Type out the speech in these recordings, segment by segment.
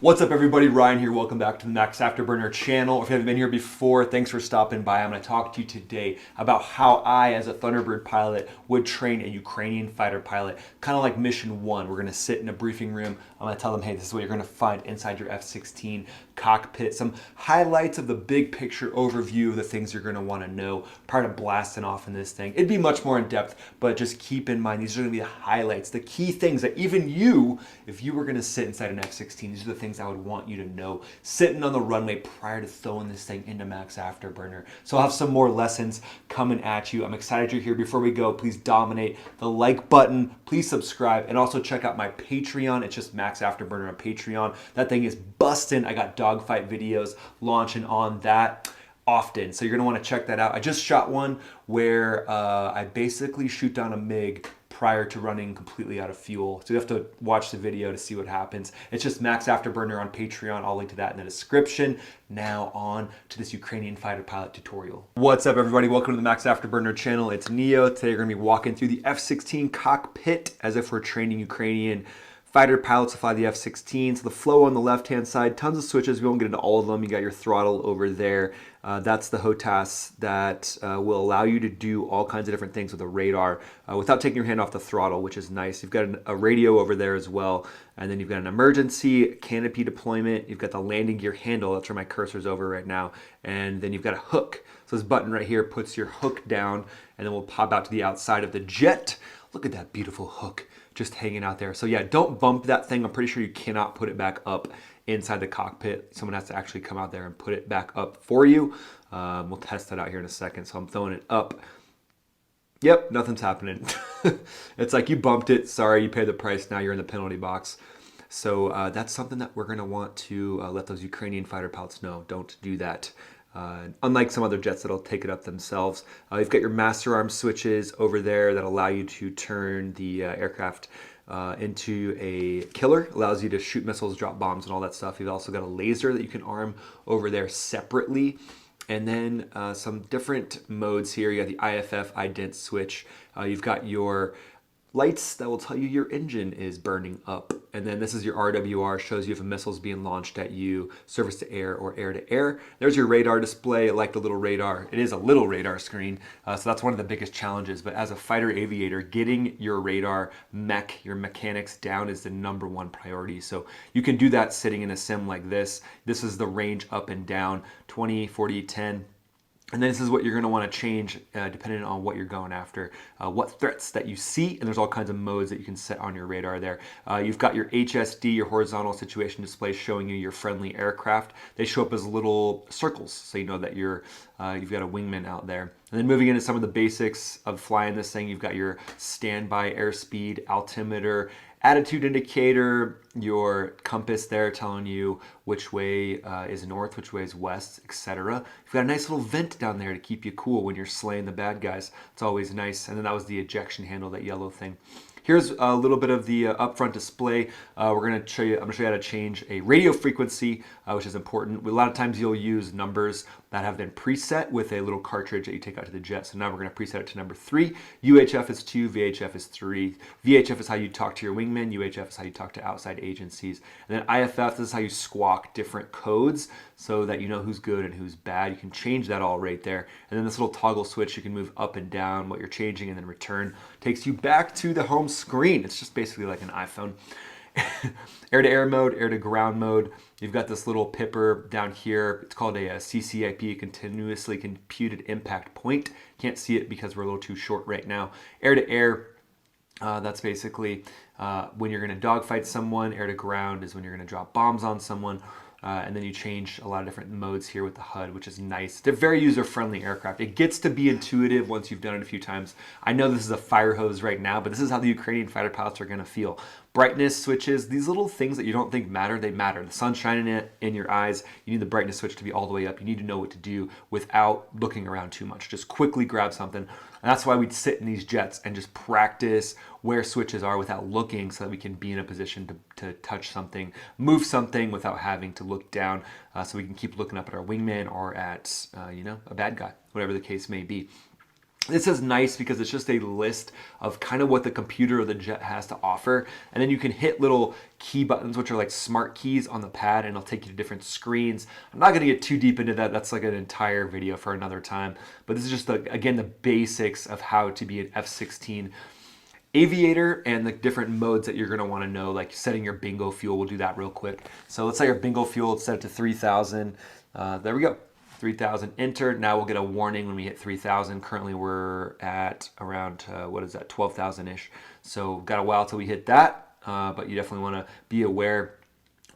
What's up everybody, Ryan here. Welcome back to the Max Afterburner channel. If you haven't been here before, thanks for stopping by. I'm going to talk to you today about how I, as a Thunderbird pilot, would train a Ukrainian fighter pilot. Kind of like mission one. We're going to sit in a briefing room. I'm going to tell them, hey, this is what you're going to find inside your F-16 cockpit. Some highlights of the big picture overview of the things you're going to want to know prior to blasting off in this thing. It'd be much more in depth, but just keep in mind, these are going to be the highlights, the key things that even you, if you were going to sit inside an F-16, these are the things I would want you to know sitting on the runway prior to throwing this thing into Max Afterburner. So I'll have some more lessons coming at you. I'm excited you're here. Before we go, please dominate the like button, please subscribe, and also check out my Patreon. It's just Max Afterburner on Patreon. That thing is busting. I got dogfight videos launching on that often, so you're gonna want to check that out. I just shot one where I basically shoot down a MiG prior to running completely out of fuel. So you have to watch the video to see what happens. It's just Max Afterburner on Patreon. I'll link to that in the description. Now on to this Ukrainian fighter pilot tutorial. What's up everybody? Welcome to the Max Afterburner channel. It's Neo. Today we're gonna be walking through the F-16 cockpit as if we're training Ukrainian fighter pilots to fly the F-16. So the flow on the left-hand side, tons of switches. We won't get into all of them. You got your throttle over there. That's the HOTAS that will allow you to do all kinds of different things with the radar without taking your hand off the throttle, which is nice. You've got a radio over there as well. And then you've got an emergency canopy deployment. You've got the landing gear handle. That's where my cursor's over right now. And then you've got a hook. So this button right here puts your hook down and then we'll pop out to the outside of the jet. Look at that beautiful hook just hanging out there. So yeah, don't bump that thing. I'm pretty sure you cannot put it back up inside the cockpit. Someone has to actually come out there and put it back up for you. We'll test that out here in a second. So I'm throwing it up. Yep, nothing's happening. It's like you bumped it. Sorry, you paid the price. Now you're in the penalty box. So that's something that we're going to want to let those Ukrainian fighter pilots know. Don't do that. Unlike some other jets that'll take it up themselves. You've got your master arm switches over there that allow you to turn the aircraft into a killer. Allows you to shoot missiles, drop bombs, and all that stuff. You've also got a laser that you can arm over there separately. And then some different modes here. You got the IFF ident switch. You've got your lights that will tell you your engine is burning up. And then this is your RWR, shows you if a missile's being launched at you, surface to air or air to air. There's your radar display. I like the little radar. It is a little radar screen, so that's one of the biggest challenges. But as a fighter aviator, getting your radar mech, your mechanics down is the #1 priority. So you can do that sitting in a sim like this. This is the range up and down, 20, 40, 10. And then this is what you're going to want to change depending on what you're going after, what threats that you see, and there's all kinds of modes that you can set on your radar there. You've got your HSD, your horizontal situation display, showing you your friendly aircraft. They show up as little circles, so you know that you've got a wingman out there. And then moving into some of the basics of flying this thing, you've got your standby airspeed, altimeter, attitude indicator, your compass there telling you which way is north, which way is west, etc. You've got a nice little vent down there to keep you cool when you're slaying the bad guys. It's always nice. And then that was the ejection handle, that yellow thing. Here's a little bit of the upfront display. I'm going to show you how to change a radio frequency, which is important. A lot of times you'll use numbers that have been preset with a little cartridge that you take out to the jet. So now we're going to preset it to number 3. UHF is 2, VHF is 3. VHF is how you talk to your wingman. UHF is how you talk to outside agencies. And then IFF, this is how you squawk different codes so that you know who's good and who's bad. You can change that all right there. And then this little toggle switch, you can move up and down what you're changing, and then return takes you back to the home screen. It's just basically like an iPhone. Air-to-air mode, air-to-ground mode. You've got this little pipper down here. It's called a CCIP, Continuously Computed Impact Point. Can't see it because we're a little too short right now. Air-to-air, that's basically when you're going to dogfight someone. Air-to-ground is when you're going to drop bombs on someone. And then you change a lot of different modes here with the HUD, which is nice. They're very user-friendly aircraft. It gets to be intuitive once you've done it a few times. I know this is a fire hose right now, but this is how the Ukrainian fighter pilots are going to feel. Brightness switches, these little things that you don't think matter, they matter. The sun's shining in your eyes. You need the brightness switch to be all the way up. You need to know what to do without looking around too much. Just quickly grab something. And that's why we'd sit in these jets and just practice where switches are without looking, so that we can be in a position to touch something, move something without having to look down, so we can keep looking up at our wingman or at a bad guy, whatever the case may be. This is nice because it's just a list of kind of what the computer or the jet has to offer. And then you can hit little key buttons, which are like smart keys on the pad, and it'll take you to different screens. I'm not going to get too deep into that. That's like an entire video for another time. But this is just, again, the basics of how to be an F-16 aviator and the different modes that you're going to want to know, like setting your bingo fuel. We'll do that real quick. So let's say your bingo fuel, set it to 3,000. There we go. 3,000 entered. Now we'll get a warning when we hit 3,000. Currently we're at around, what is that, 12,000-ish. So got a while till we hit that, but you definitely want to be aware.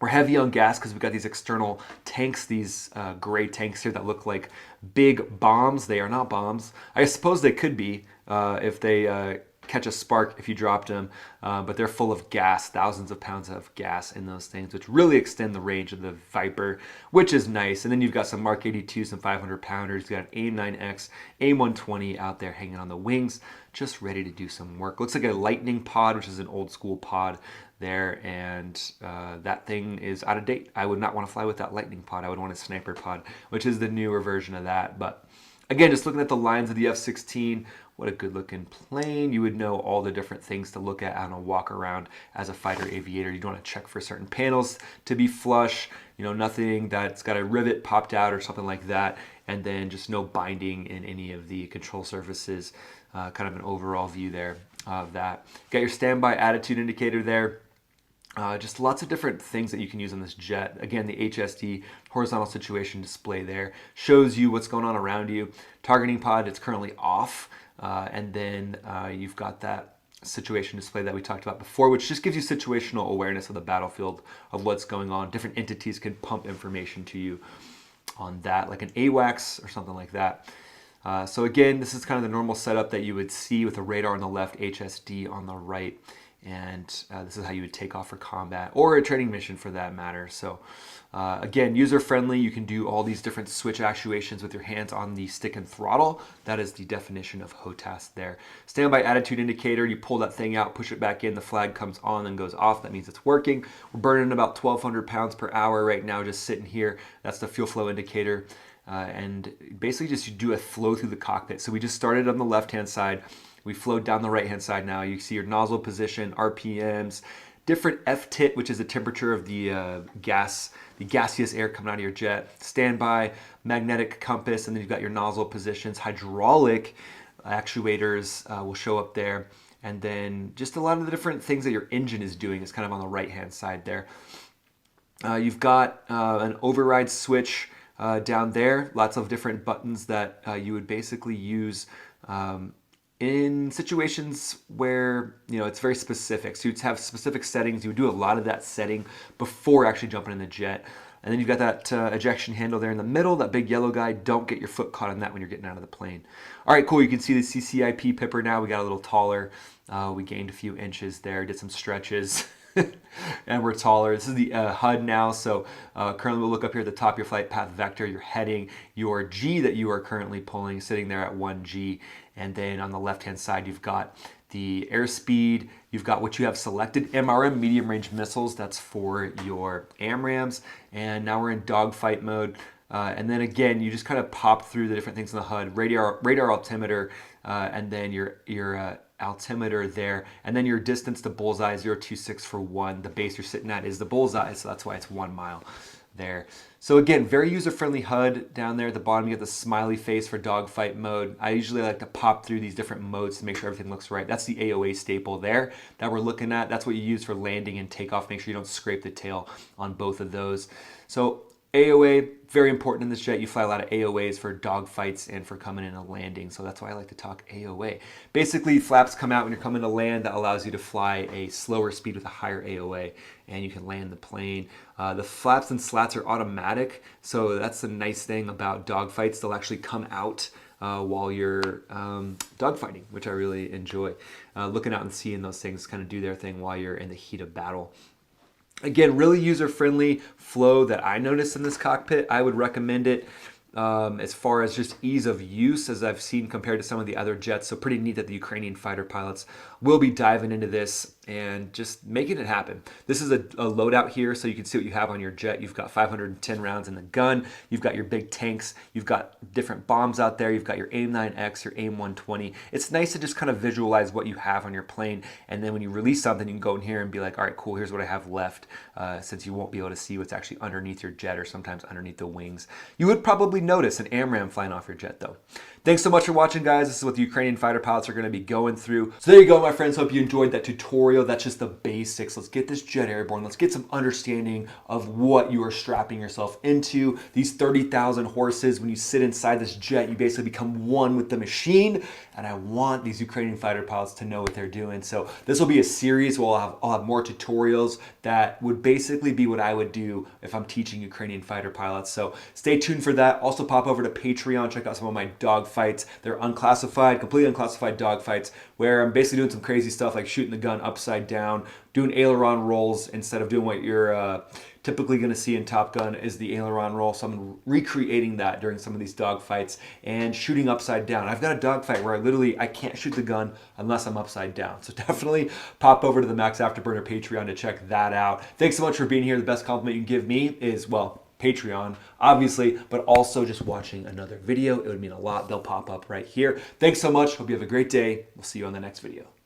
We're heavy on gas because we've got these external tanks, these gray tanks here that look like big bombs. They are not bombs. I suppose they could be if they catch a spark if you dropped them, but they're full of gas, thousands of pounds of gas in those things, which really extend the range of the Viper, which is nice. And then you've got some Mark 82, some 500 pounders. You've got an AIM-9X, AIM-120 out there hanging on the wings, just ready to do some work. Looks like a Lightning pod, which is an old school pod there, and that thing is out of date. I would not want to fly with that Lightning pod. I would want a Sniper pod, which is the newer version of that. But again, just looking at the lines of the F-16, what a good looking plane. You would know all the different things to look at on a walk around as a fighter aviator. You'd want to check for certain panels to be flush, you know, nothing that's got a rivet popped out or something like that. And then just no binding in any of the control surfaces. Kind of an overall view there of that. Got your standby attitude indicator there. Just lots of different things that you can use on this jet. Again, the HSD, horizontal situation display there, shows you what's going on around you. Targeting pod, it's currently off. And then you've got that situation display that we talked about before, which just gives you situational awareness of the battlefield, of what's going on. Different entities can pump information to you on that, like an AWACS or something like that. So again, this is kind of the normal setup that you would see with a radar on the left, HSD on the right. And this is how you would take off for combat or a training mission for that matter. So again, user-friendly. You can do all these different switch actuations with your hands on the stick and throttle. That is the definition of HOTAS there. Standby attitude indicator. You pull that thing out, push it back in. The flag comes on and goes off. That means it's working. We're burning about 1,200 pounds per hour right now just sitting here. That's the fuel flow indicator. And basically just you do a flow through the cockpit. So we just started on the left-hand side. We flowed down the right-hand side now. You see your nozzle position, RPMs, different F-tit, which is the temperature of the gaseous air coming out of your jet, standby, magnetic compass, and then you've got your nozzle positions. Hydraulic actuators will show up there. And then just a lot of the different things that your engine is doing is kind of on the right-hand side there. You've got an override switch down there, lots of different buttons that you would basically use in situations where, you know, it's very specific. So you'd have specific settings. You would do a lot of that setting before actually jumping in the jet. And then you've got that ejection handle there in the middle, that big yellow guy. Don't get your foot caught on that when you're getting out of the plane. All right, cool. You can see the CCIP pipper now. We got a little taller. We gained a few inches there, did some stretches. And we're taller. This is the HUD now. So currently we'll look up here at the top, your flight path vector, your heading, your G that you are currently pulling, sitting there at 1G. And then on the left-hand side, you've got the airspeed. You've got what you have selected, MRM, medium range missiles. That's for your AMRAAMs. And now we're in dogfight mode. And then again, you just kind of pop through the different things in the HUD, radar altimeter, and then your altimeter there, and then your distance to bullseye 026 for 1. The base you're sitting at is the bullseye, so that's why it's 1 mile there. So again, very user-friendly HUD down there at the bottom. You get the smiley face for dogfight mode. I usually like to pop through these different modes to make sure everything looks right. That's the AOA staple there that we're looking at. That's what you use for landing and takeoff. Make sure you don't scrape the tail on both of those. So AOA, very important in this jet. You fly a lot of AOAs for dogfights and for coming in and landing. So that's why I like to talk AOA. Basically, flaps come out when you're coming to land. That allows you to fly a slower speed with a higher AOA, and you can land the plane. The flaps and slats are automatic. So that's the nice thing about dogfights. They'll actually come out while you're dogfighting, which I really enjoy. Looking out and seeing those things kind of do their thing while you're in the heat of battle. Again, really user-friendly flow that I noticed in this cockpit. I would recommend it as far as just ease of use, as I've seen compared to some of the other jets. So pretty neat that the Ukrainian fighter pilots we'll be diving into this and just making it happen. This is a loadout here, so you can see what you have on your jet. You've got 510 rounds in the gun. You've got your big tanks. You've got different bombs out there. You've got your AIM-9X, your AIM-120. It's nice to just kind of visualize what you have on your plane, and then when you release something, you can go in here and be like, all right, cool, here's what I have left, since you won't be able to see what's actually underneath your jet or sometimes underneath the wings. You would probably notice an AMRAAM flying off your jet, though. Thanks so much for watching, guys. This is what the Ukrainian fighter pilots are going to be going through. So there you go, my friends. Hope you enjoyed that tutorial. That's just the basics. Let's get this jet airborne. Let's get some understanding of what you are strapping yourself into. These 30,000 horses, when you sit inside this jet, you basically become one with the machine. And I want these Ukrainian fighter pilots to know what they're doing. So this will be a series where I'll have more tutorials that would basically be what I would do if I'm teaching Ukrainian fighter pilots. So stay tuned for that. Also pop over to Patreon. Check out some of my dog fights. They're unclassified, completely unclassified dog fights where I'm basically doing some crazy stuff like shooting the gun upside down, doing aileron rolls instead of doing what you're typically going to see in Top Gun is the aileron roll. So I'm recreating that during some of these dog fights and shooting upside down. I've got a dog fight where I can't shoot the gun unless I'm upside down. So definitely pop over to the Max Afterburner Patreon to check that out. Thanks so much for being here. The best compliment you can give me is, well, Patreon, obviously, but also just watching another video. It would mean a lot. They'll pop up right here. Thanks so much. Hope you have a great day. We'll see you on the next video.